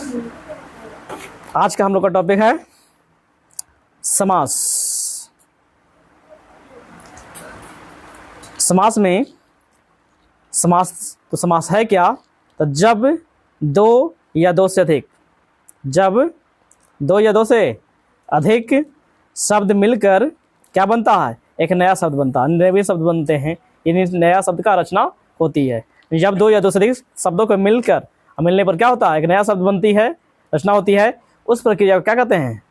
आज का हम लोग का टॉपिक है समास। समास में समास है क्या? तो जब दो या दो से अधिक शब्द मिलकर क्या बनता है? एक नया शब्द बनता है। नए शब्द बनते हैं, यानी नया शब्द का रचना होती है। जब दो या दो से अधिक शब्दों को मिलने पर क्या होता है? एक नया शब्द बनती है, रचना होती है। उस प्रक्रिया को क्या कहते हैं?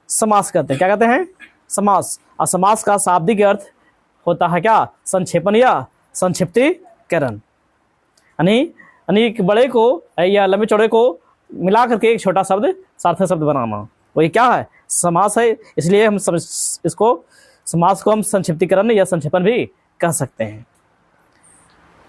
समास कहते हैं। क्या कहते हैं? समास। और समास का शाब्दिक अर्थ होता है क्या? संक्षेपण या संक्षिप्तीकरण। यानी बड़े को या लंबे चौड़े को मिला करके एक छोटा शब्द सार्थक शब्द बनाना, वही क्या है? समास है। इसलिए हम समास को हम संक्षिप्तीकरण या संक्षेपण भी कह सकते हैं।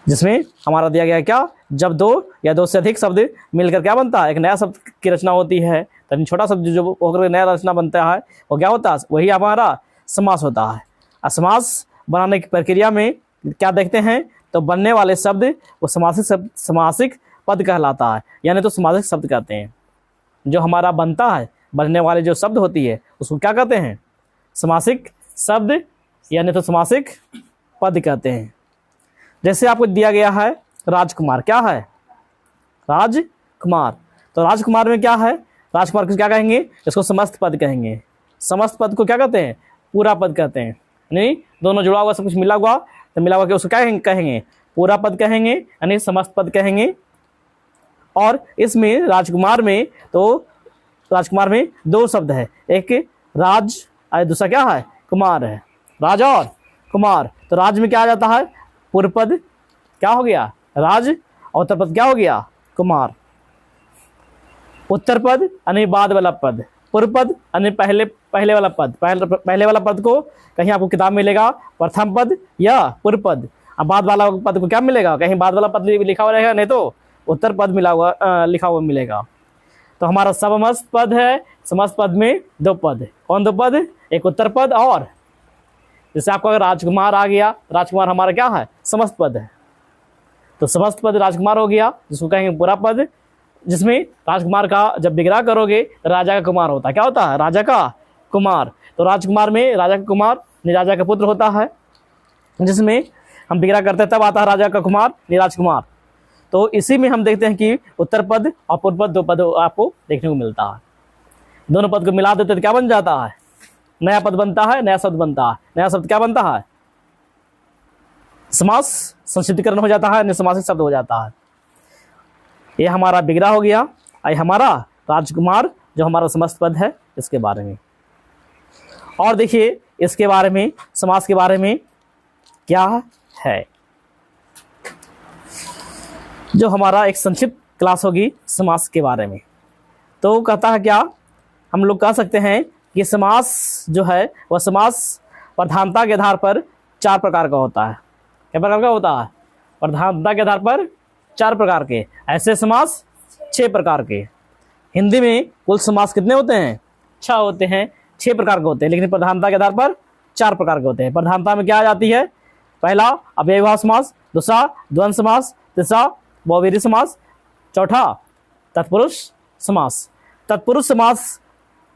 जिसमें हमारा दिया गया क्या? जब दो या दो से अधिक शब्द मिलकर क्या बनता है? एक नया शब्द की रचना होती है। तो छोटा शब्द जो होकर नया रचना बनता है वो क्या होता है? वही हमारा समास होता है। और समास बनाने की प्रक्रिया में क्या देखते हैं? तो बनने वाले शब्द वो समासिक पद कहलाता है, यानी तो समासिक शब्द कहते हैं। जो हमारा बनता है, बनने वाले जो शब्द होती है उसको क्या कहते हैं? समासिक शब्द, यानी तो समासिक पद कहते हैं। जैसे आपको दिया गया है राजकुमार। क्या है? राजकुमार। तो राजकुमार में क्या है? राजकुमार को क्या कहेंगे? इसको समस्त पद कहेंगे। समस्त पद को क्या कहते हैं? पूरा पद कहते हैं। नहीं, दोनों जुड़ा हुआ, सब कुछ मिला हुआ, तो मिला हुआ के उसको क्या कहेंगे? पूरा पद कहेंगे, यानी समस्त पद कहेंगे। और इसमें राजकुमार में दो शब्द है, एक राज और दूसरा क्या है? कुमार है। राज और कुमार। तो राज में क्या आ जाता है? पूर्व पद क्या हो गया? राज। और उत्तर पद क्या हो गया? कुमार। उत्तर पद यानी बाद वाला पद, पूर्व पद यानी पहले वाला पद। पहले वाला पद को कहीं आपको किताब में मिलेगा प्रथम पद या पूर्व पद। अब बाद वाला पद को क्या मिलेगा? कहीं बाद वाला पद लिखा हुआ रहेगा, नहीं तो उत्तर पद लिखा हुआ मिलेगा। तो हमारा समस्त पद है। समस्त पद में दो पद है। कौन दो पद? एक उत्तर पद और जैसे आपको अगर राजकुमार आ गया, राजकुमार हमारा क्या है? समस्त पद है। तो समस्त पद राजकुमार हो गया, जिसको कहेंगे पूरा पद। जिसमें राजकुमार का जब विग्रह करोगे राजा का कुमार होता है। क्या होता है? राजा का कुमार। तो राजकुमार में राजा का कुमार राजा का पुत्र होता है। जिसमें हम विग्रह करते हैं तब आता है राजा का कुमार राजकुमार। तो इसी में हम देखते हैं कि उत्तर पद और पूर्व पद, दो पद आपको देखने को मिलता है। दोनों पद को मिला देते तो क्या बन जाता है? नया पद बनता है, नया शब्द बनता है। नया शब्द क्या बनता है? समास, संक्षिप्तीकरण हो जाता है, समासिक शब्द हो जाता है। ये हमारा विग्रह हो गया। ये हमारा राजकुमार जो हमारा समस्त पद है, इसके बारे में। और देखिए इसके बारे में, समास के बारे में क्या है, जो हमारा एक संक्षिप्त क्लास होगी समास के बारे में। तो कहता है क्या? हम लोग कह सकते हैं कि समास जो है वह समास प्रधानता के आधार पर चार प्रकार का होता है। क्या प्रकार का होता है? प्रधानता के आधार पर चार प्रकार के। ऐसे समास 6 प्रकार के। हिंदी में कुल समास कितने होते हैं? 6 होते हैं, 6 प्रकार के होते हैं, लेकिन प्रधानता के आधार पर 4 प्रकार के होते हैं। प्रधानता में क्या आ जाती है? पहला अव्ययीभाव समास, दूसरा द्वंद्व समास, तीसरा बहुव्रीहि समास, चौथा तत्पुरुष समास। तत्पुरुष समास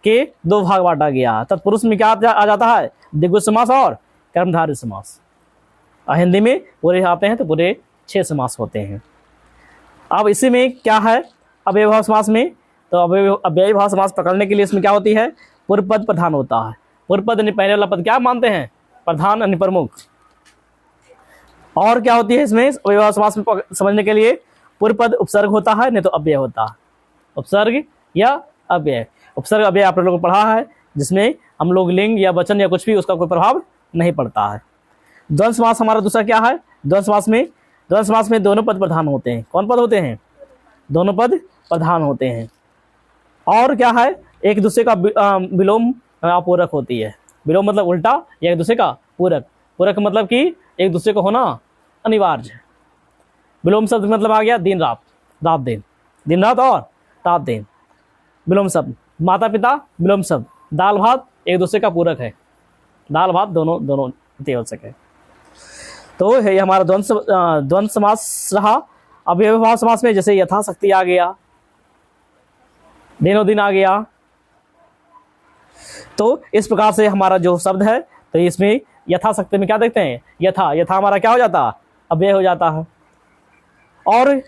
के 2 भाग बांटा गया। तत्पुरुष में क्या आ जाता है? द्विगु समास और कर्मधारय समास। और हिंदी में पूरे आते हैं तो पूरे 6 समास होते हैं। अब इसी में क्या है अव्ययीभाव समास में? तो अव्ययीभाव समास पकड़ने के लिए इसमें क्या होती है? पूर्व पद प्रधान होता है। पूर्व पद यानी पहले वाला पद क्या मानते हैं? प्रधान यानी प्रमुख। और क्या होती है इसमें अव्ययीभाव समास में समझने के लिए? पूर्व पद उपसर्ग होता है, नहीं तो अव्यय होता है। उपसर्ग या अव्यय। उपसर्ग अव्यय आप लोगों को पढ़ा है, जिसमें हम लोग लिंग या वचन या कुछ भी उसका कोई प्रभाव नहीं पड़ता है। द्वंद्व समास हमारा दूसरा क्या है? द्वंद्व समास में दोनों पद प्रधान होते हैं। कौन पद होते हैं? दोनों पद प्रधान होते हैं। और क्या है? एक दूसरे का विलोम पूरक होती है। विलोम मतलब उल्टा, या एक दूसरे का पूरक। पूरक मतलब कि एक दूसरे को होना अनिवार्य है। विलोम शब्द मतलब आ गया दिन रात, रात दिन, दिन रात और रात दिन। विलोम शब्द माता पिता, विलोम शब्द दाल भात एक दूसरे का पूरक है। दाल भात दोनों आवश्यक है। तो ये हमारा द्वंद्व समास रहा। अव्ययीभाव समास में जैसे यथाशक्ति आ गया, दिनों दिन आ गया। तो इस प्रकार से हमारा जो शब्द है, तो इसमें यथाशक्ति में क्या देखते हैं, यथा, यथा हमारा क्या हो जाता है, अव्यय हो जाता है। और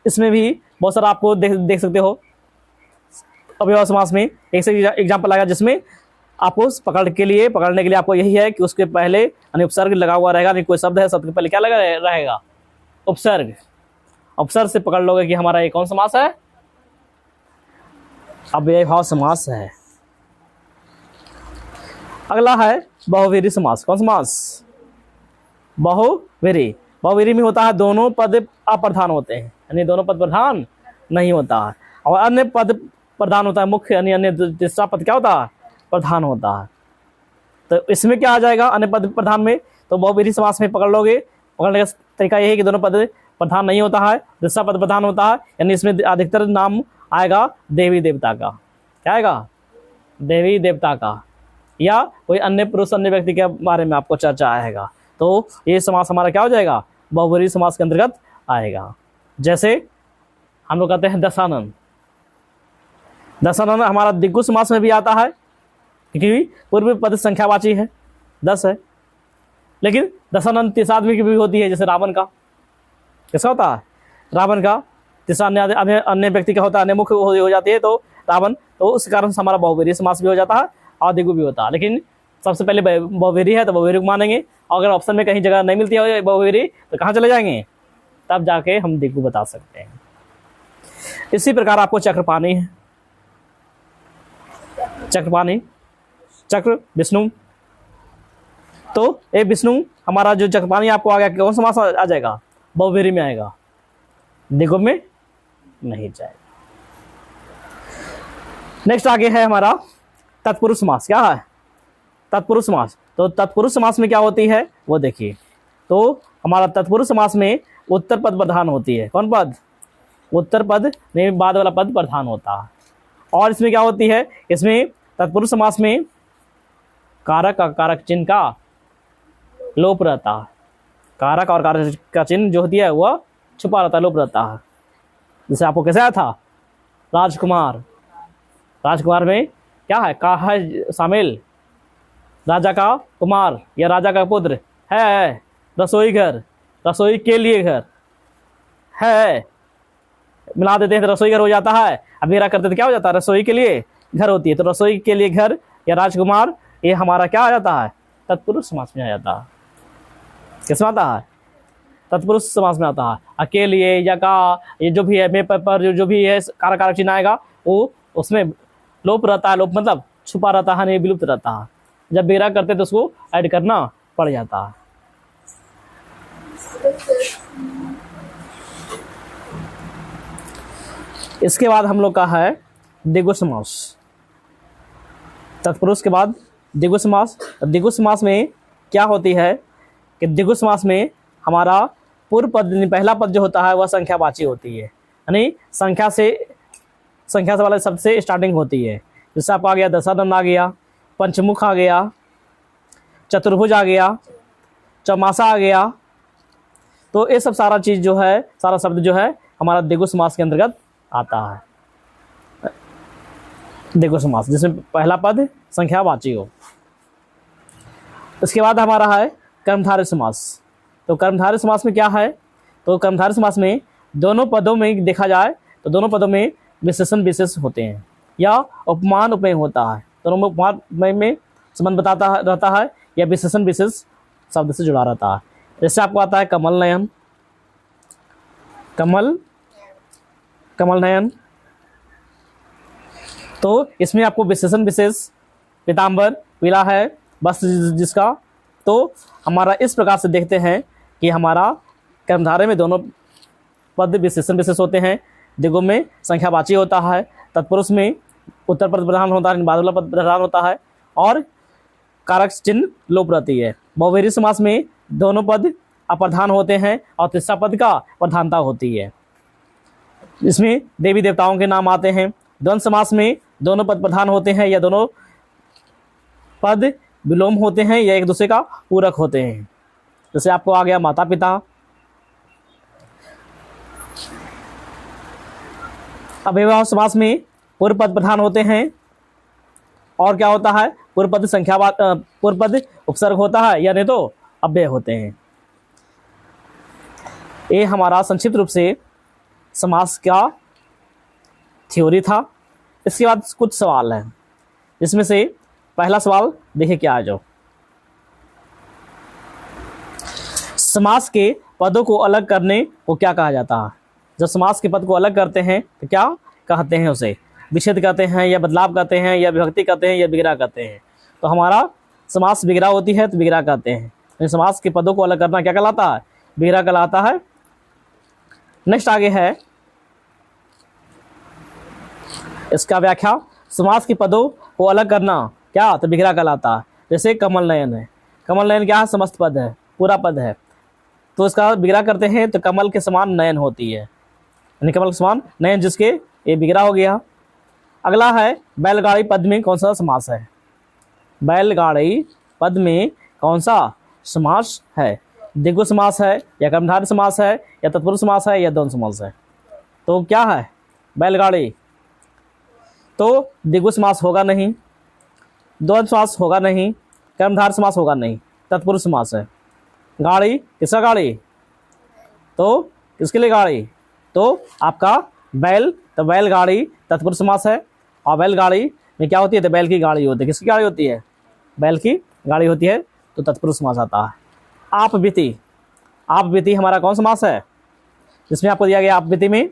इसमें भी बहुत सारा आपको देख सकते हो अव्यय समास में। एक से एग्जाम्पल आएगा जिसमें आपको पकड़ने के लिए आपको यही है कि उसके पहले उपसर्ग लगा हुआ रहेगा। नहीं कोई शब्द है, शब्द के पहले क्या लगा रहेगा, उपसर्ग। उपसर्ग से पकड़ लोगे कि हमारा ये कौन समास है, अव्ययभाव समास है। अगला है बहुवीरी समास। कौन समास, बहुवीरी। बहुवीरी में होता है दोनों पद अप्रधान होते हैं, यानी दोनों पद प्रधान नहीं होता है, और अन्य पद प्रधान होता है, मुख्य यानी अन्य तीसरा पद क्या होता है, प्रधान होता है। तो इसमें क्या आ जाएगा अन्य पद प्रधान में, तो बहुवीरी समास में पकड़ लोगे, पकड़ने का तरीका यही है कि दोनों पद प्रधान नहीं होता है, तीसरा पद प्रधान होता है, यानी इसमें अधिकतर नाम आएगा देवी देवता का। क्या आएगा, देवी देवता का, या कोई अन्य पुरुष अन्य व्यक्ति के बारे में आपको चर्चा आएगा। तो ये समास हमारा क्या हो जाएगा, बहुवीरी समास के अंतर्गत आएगा। जैसे हम लोग कहते हैं दशानन। दशानन हमारा दिग्गु समास में भी आता है, क्योंकि पूर्व पद संख्यावाची है, 10 है। लेकिन दशानन तीसरा आदमी की भी होती है, जैसे रावण का कैसा होता है, रावण का तीसरा अन्य व्यक्ति का होता है, अन्य मुख्य हो जाती है, तो रावण, तो उस कारण से हमारा बहुवीरी समास भी हो जाता है और दिग्गु भी होता है। लेकिन सबसे पहले बहुवीरी है तो बहुवीरी को मानेंगे, और अगर ऑप्शन में कहीं जगह नहीं मिलती है बहुवीरी तो कहाँ चले जाएंगे, तब जाके हम दिग्गु बता सकते हैं। इसी प्रकार आपको चक्रपाणी है, चक्रपाणी, चक्र विष्णु। तो ये विष्णु हमारा जो चक्रपाणी आपको आ गया, कौन समास आ जाएगा, बहुवीरी में आएगा, दिग्गु में नहीं जाएगा। नेक्स्ट आगे है हमारा तत्पुरुष समास। क्या है, तत्पुरुष समास। तो तत्पुरुष समास में क्या होती है वो देखिए। तो हमारा तत्पुरुष समास में उत्तर पद प्रधान होती है। कौन पद, उत्तर पद में बाद वाला पद प्रधान होता है। और इसमें क्या होती है, इसमें तत्पुरुष समास में कारक और कारक चिन्ह का लोप रहता है। कारक और कारक का चिन्ह जो होती है वह छुपा रहता है, लोप रहता है। जैसे आपको कैसे आया था, राजकुमार। राजकुमार में क्या है, का है शामिल, राजा का कुमार या राजा का पुत्र है। रसोई घर, रसोई के लिए घर है, मिला देते हैं तो रसोई घर हो जाता है। अब मेरा करते तो क्या हो जाता है, रसोई के लिए घर होती है, तो रसोई के लिए घर या राजकुमार, ये हमारा क्या आ जाता है, तत्पुरुष समास में आ जाता है। किसमें आता है, तत्पुरुष समास में आता है। अकेले या का, ये जो भी है मे पर जो भी है कारक कारक चिन्ह आएगा वो उसमें लोप रहता है। लोप मतलब छुपा रहता है, नहीं विलुप्त रहता है। जब बेरा करते तो उसको ऐड करना पड़ जाता है। इसके बाद हम लोग का है दिग्गु समास। तत्पुरुष के बाद दिग्गु समास। दिग्गु समास में क्या होती है कि दिग्गु समास में हमारा पूर्व पद, पहला पद जो होता है वह संख्यावाची होती है, यानी संख्या से वाले शब्द से स्टार्टिंग होती है। जैसे आपको आ गया दशानन आ गया, पंचमुख आ गया, चतुर्भुज आ गया, चौमासा आ गया। तो ये सब सारा चीज जो है, सारा शब्द जो है हमारा दिग्गु समास के अंतर्गत आता है। दिग्गु समास जिसमें पहला पद संख्यावाची हो। इसके बाद हमारा है कर्मधारय समास। तो कर्मधारय समास में क्या है, तो कर्मधारय समास में दोनों पदों में देखा जाए तो दोनों पदों में विशेषण विशेष होते हैं या उपमान उपमेय होता है। दोनों में उपमान उपमेय में संबंध बताता रहता है या विशेषण विशेष शब्द से जुड़ा रहता है। जैसे आपको आता है कमल नयन, कमल नयन। तो इसमें आपको विशेषण विशेष पीताम्बर पीला है वस्त्र जिसका। तो हमारा इस प्रकार से देखते हैं कि हमारा कर्मधारय में दोनों पद विशेषण विशेष होते हैं, दिग्गु में संख्यावाची होता है, तत्पुरुष में उत्तर पद प्रधान होता है, बाद वाला पद प्रधान होता है, और कारक चिन्ह लोप रहती है। बहुवीरी समास में दोनों पद अप्रधान होते हैं और तीसरा पद का प्रधानता होती है। इसमें देवी देवताओं के नाम आते हैं। द्वंद्व समास में दोनों पद प्रधान होते हैं या दोनों पद विलोम होते हैं या एक दूसरे का पूरक होते हैं। जैसे आपको आ गया माता पिता। अव्ययभाव समास में पूर्व पद प्रधान होते हैं, और क्या होता है, पूर्व पद संख्यावाचक, पूर्व पद उपसर्ग होता है, या नहीं तो अव्यय होते हैं। ये हमारा संक्षिप्त रूप से समास का थ्योरी था। इसके बाद कुछ सवाल हैं, जिसमें से पहला सवाल देखिए क्या है। जो समास के पदों को अलग करने को क्या कहा जाता है? जब समास के पद को अलग करते हैं तो क्या कहते हैं? उसे विच्छेद कहते हैं, या बदलाव कहते हैं, या विभक्ति कहते हैं, या विग्रह कहते हैं। तो हमारा समास विग्रह होती है तो विग्रह कहते हैं। समास के पदों को अलग करना क्या कहलाता है? विग्रह कहलाता है। नेक्स्ट आगे है इसका व्याख्या। समास के पदों को अलग करना क्या? तो विग्रह कहलाता है। जैसे कमल नयन है, कमल नयन क्या है? समस्त पद है, पूरा पद है, तो इसका विग्रह करते हैं तो कमल के समान नयन होती है, यानी कमल के समान नयन, जिसके ये विग्रह हो गया। अगला है बैलगाड़ी पद में कौन सा समास है? बैलगाड़ी पद में कौन सा समास है? द्विगु समास है, या कर्मधारय समास है, या तत्पुरुष समास है, या द्वंद्व समास है? तो क्या है बैलगाड़ी? तो द्विगु समास होगा नहीं, द्वंद्व समास होगा नहीं, कर्मधारय समास होगा नहीं, तत्पुरुष समास है। गाड़ी किसका गाड़ी? तो किसके लिए गाड़ी? तो आपका बैल, तो बैलगाड़ी तत्पुरुष समास है। और बैलगाड़ी में क्या होती है? तो बैल की गाड़ी होती है। किसकी गाड़ी होती है? बैल की गाड़ी होती है, तो तत्पुरुष समास आता है। आप बीती, आप बीती हमारा कौन समास है? जिसमें आपको दिया गया आप बीती में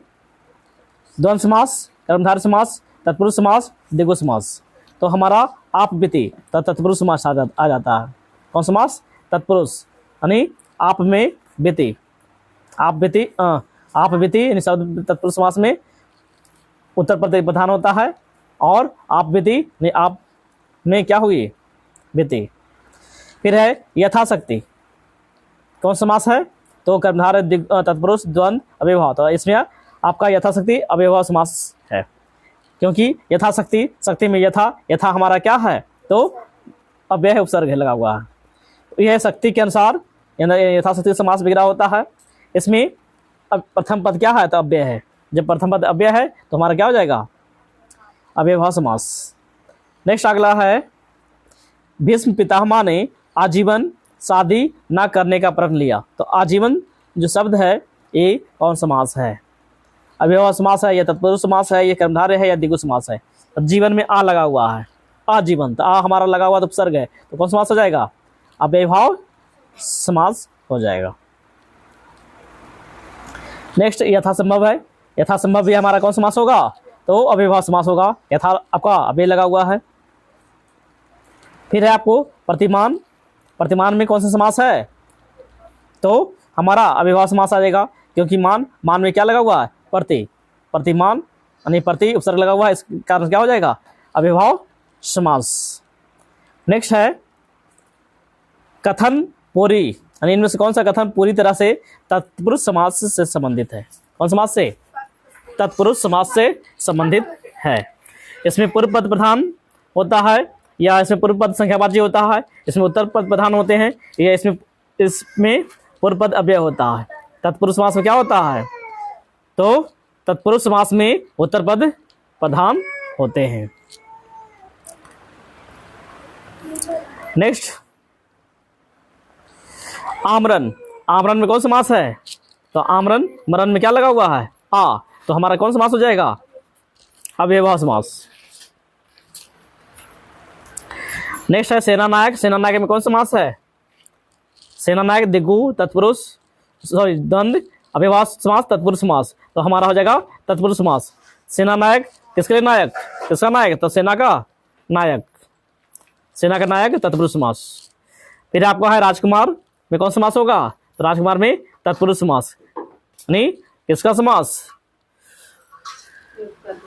द्वंद्व समास, कर्मधारय समास, तत्पुरुष समास, द्विगु समास। तो हमारा आप बीती तो तत्पुरुष समास आ जाता है। कौन समास? तत्पुरुष, यानी आप में बीती, आप बीती, आप बीती यानी शब्द तत्पुरुष समास में उत्तर पद प्रधान होता है, और आप बीती आप में क्या हुई? बीती। फिर है यथाशक्ति, कौन समास है? तो कर्मधारय, तत्पुरुष, द्वंद्व, अव्ययभाव। तो इसमें आपका यथाशक्ति अव्ययभाव समास है, क्योंकि यथाशक्ति, शक्ति में यथा, यथा हमारा क्या है? तो अव्यय उपसर्ग है लगा हुआ है। यह शक्ति के अनुसार यथाशक्ति समास विग्रह होता है। इसमें अब प्रथम पद क्या है? तो अव्यय है। जब प्रथम पद अव्यय है तो हमारा क्या हो जाएगा? अव्ययभाव समास। नेक्स्ट अगला है भीष्म पितामह ने आजीवन शादी न करने का प्रण लिया। तो आजीवन जो शब्द है ये कौन समास है? अव्ययभाव समास है, या तत्पुरुष समास है, या कर्मधारय है, या द्विगु समास है? तो जीवन में आ लगा हुआ है, आजीवन, तो आ हमारा लगा हुआ तो उपसर्ग है, तो कौन समास हो जाएगा? अव्ययभाव समास हो जाएगा। नेक्स्ट यथासंभव है। यथासंभव भी हमारा कौन समास होगा? तो अव्ययभाव समास होगा। यथा आपका अव्यय लगा हुआ है। फिर है आपको प्रतिमान, प्रतिमान में कौन सा समास है? तो हमारा अव्ययभाव समास आ जाएगा, क्योंकि मान, मान में क्या लगा हुआ है? प्रति, प्रतिमान यानी प्रति उपसर्ग लगा हुआ है, इस कारण क्या हो जाएगा? अव्ययभाव समास। नेक्स्ट है कथन पूरी, यानी इनमें से कौन सा कथन पूरी तरह से तत्पुरुष समास से संबंधित है? कौन समास से? तत्पुरुष समास से संबंधित है। इसमें पूर्व पद प्रधान होता है, या इसमें पूर्व पद संख्यावाची होता है, इसमें उत्तर पद प्रधान होते हैं, या इसमें पूर्व पद अव्यय होता है। तत्पुरुष समास में क्या होता है? तो तत्पुरुष समास में उत्तर पद प्रधान होते हैं। नेक्स्ट आमरण, आमरण में कौन समास है? तो आमरण, मरण में क्या लगा हुआ है? आ, तो हमारा कौन समास हो जाएगा? अव्ययभाव समास। नेक्स्ट है सेनानायक, सेनानायक में कौन समास है? सेनानायक द्विगु तत्पुरुष, सॉरी द्वंद्व, अव्ययभाव समास, तत्पुरुष समास। तो हमारा हो जाएगा तत्पुरुष समास। सेनानायक किसके लिए नायक? किसका नायक? तो सेना का नायक, सेना का नायक तत्पुरुष समास। फिर आपको है राजकुमार में कौन समास होगा? तो राजकुमार में तत्पुरुष समास, यानी किसका समास?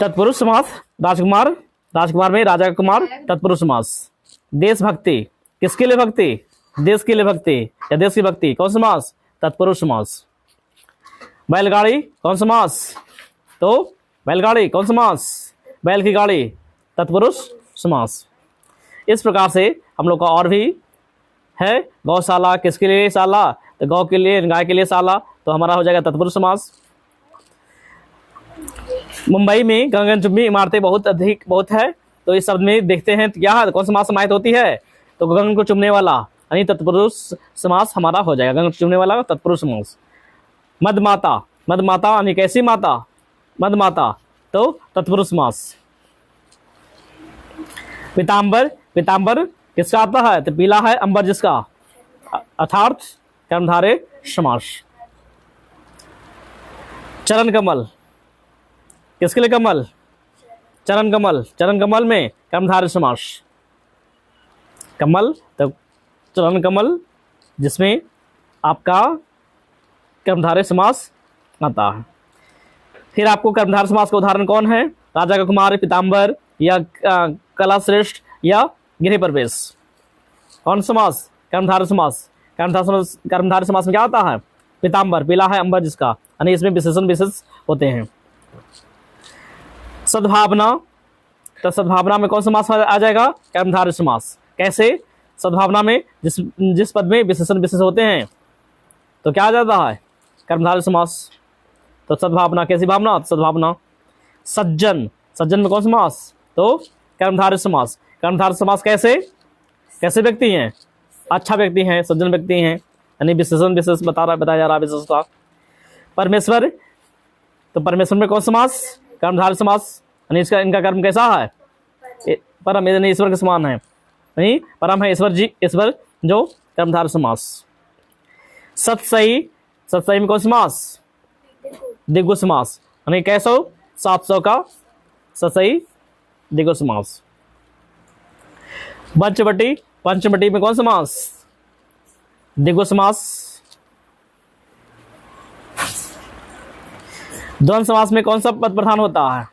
तत्पुरुष समास। राजकुमार, राजकुमार में राजा कुमार, तत्पुरुष समास। देशभक्ति, किसके लिए भक्ति? देश के लिए भक्ति, या देश की भक्ति, कौन समास? तत्पुरुष समास। बैलगाड़ी कौन समास? तो बैलगाड़ी कौन समास? बैल की गाड़ी, तत्पुरुष समास। इस प्रकार से हम लोग का और भी है। गौशाला किसके लिए शाला? तो गौ के लिए, गाय के लिए शाला, तो हमारा हो जाएगा तत्पुरुष समास। मुंबई में गगनचुंबी इमारतें बहुत है, तो इस शब्द में देखते हैं तो क्या है, कौन समास समाहित होती है, तो गगन को चुमने वाला यानी तत्पुरुष समास हमारा हो जाएगा, गगन को चुमने वाला तत्पुरुष समास। मदमाता, मदमाता यानी कैसी माता, मदमाता तो तत्पुरुष समास। पीताम्बर, पीताम्बर किसका आता है, तो पीला है अंबर जिसका, अर्थात कर्मधारय समास। चरण कमल, किसके लिए कमल, चरण कमल, चरण कमल में कर्मधारय समास। कमल तो चरण कमल जिसमें आपका कर्मधारय समास आता है। फिर आपको कर्मधारय समास का उदाहरण कौन है, राजा का कुमार, पीताम्बर या कला श्रेष्ठ या गृह प्रवेश, कौन समास, कर्मधारय समास। कर्मधारय समास में क्या आता है, पीताम्बर पीला है अंबर जिसका, यानी इसमें विशेषण विशेष होते हैं। सद्भावना, तो सद्भावना में कौन समास आ जाएगा, कर्मधारय समास। कैसे, सद्भावना में जिस पद में विशेषण विशेष होते हैं तो क्या आ जाता है, कर्मधारय समास। तो सद्भावना कैसी भावना, सद्भावना। सज्जन, सज्जन में कौन समास, तो कर्मधारय समास। कर्मधारय समास कैसे, कैसे व्यक्ति हैं, अच्छा व्यक्ति हैं, सज्जन व्यक्ति हैं, यानी विशेषण विशेष बताया जा रहा है विशेषता। परमेश्वर, तो परमेश्वर में कौन समास, कर्मधारय समास, यानी इसका इनका कर्म कैसा है, परम यानी ईश्वर के समान है, नहीं परम है ईश्वर जी, ईश्वर जो कर्मधारय समास। सतसई, सतसई में कौन समास, द्विगु समास, यानी कैसो 700 का सतसई द्विगु समास। पंचवटी, पंचवटी में कौन समास, द्विगु समास। द्वंद्व समास में कौन सा पद प्रधान होता है,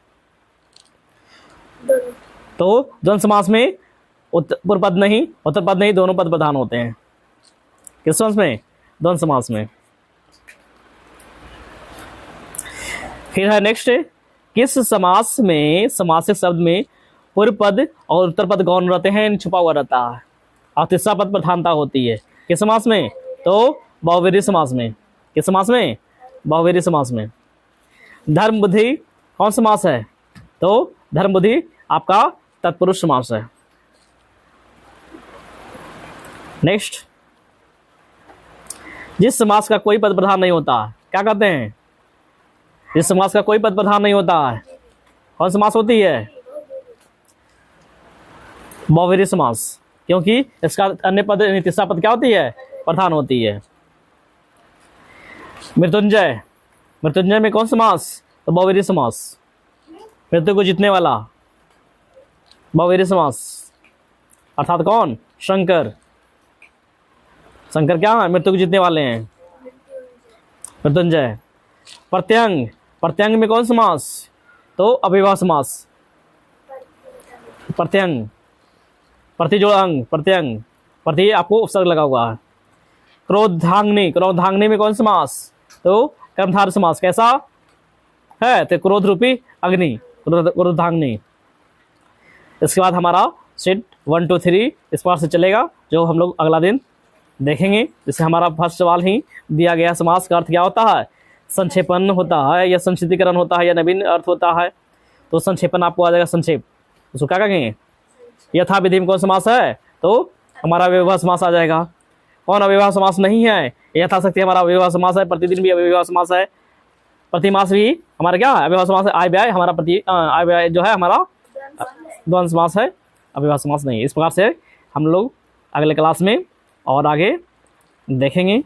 तो द्वंद्व समास में उत्तर पद नहीं, उत्तर पद नहीं, दोनों पद प्रधान होते हैं। किस समास में, द्वंद्व समास में। फिर है नेक्स्ट, किस समास में समासिक शब्द में पूर्व पद और उत्तर पद गौण रहते हैं, छुपा हुआ रहता है, और तीसरा पद प्रधानता होती है। किस समास में, तो बहुव्रीहि समास में। किस समास में, बहुव्रीहि समास में। धर्म बुद्धि कौन समास है, तो धर्म बुद्धि आपका तत्पुरुष समास है। नेक्स्ट, जिस समास का कोई पद प्रधान नहीं होता, क्या कहते हैं, जिस समास का कोई पद प्रधान नहीं होता है, कौन समास होती है, बहुव्रीहि समास, क्योंकि इसका अन्य पद तीसरा पद क्या होती है, प्रधान होती है। मृत्युंजय, मृत्युंजय में कौन समास, तो बहुव्रीहि समास, मृत्यु को जीतने वाला, बहुव्रीहि समास, अर्थात कौन, शंकर। शंकर क्या है, मृत्यु को जीतने वाले हैं, मृत्युंजय। प्रत्यंग, प्रत्यंग में कौन समास, तो अव्ययभाव समास। प्रत्यंग, प्रति जोड़ अंग, प्रत्यंग, प्रति आपको उपसर्ग लगा हुआ है। क्रोधांग्नि, क्रोधांग्नि में कौन समास, तो कर्मधारय समास। कैसा है, तो क्रोध रूपी अग्नि, क्रोधांग्नि। इसके बाद हमारा सेट 1 2 3 इस पार से चलेगा, जो हम लोग अगला दिन देखेंगे। जिससे हमारा फर्स्ट सवाल ही दिया गया, समास का अर्थ क्या होता है, संक्षेपण होता है या संक्षिप्तीकरण होता है या नवीन अर्थ होता है। तो संक्षेपण आपको आ जाएगा, संक्षेप, उसको क्या कहेंगे, यथा विधि में कौन समास है, तो हमारा अव्ययभाव समास आ जाएगा। कौन अव्ययभाव समास नहीं है, यथाशक्ति हमारा अव्ययभाव समास है, प्रतिदिन भी अव्ययभाव समास है, प्रतिमास भी हमारा क्या है, अव्ययभाव समास है। आय व्यय हमारा आय व्यय जो है हमारा द्वंद्व समास है, अव्ययभाव समास नहीं है। इस प्रकार से हम लोग अगले क्लास में और आगे देखेंगे।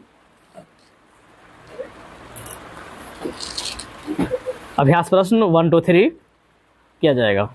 अभ्यास प्रश्न 1 2 3 किया जाएगा।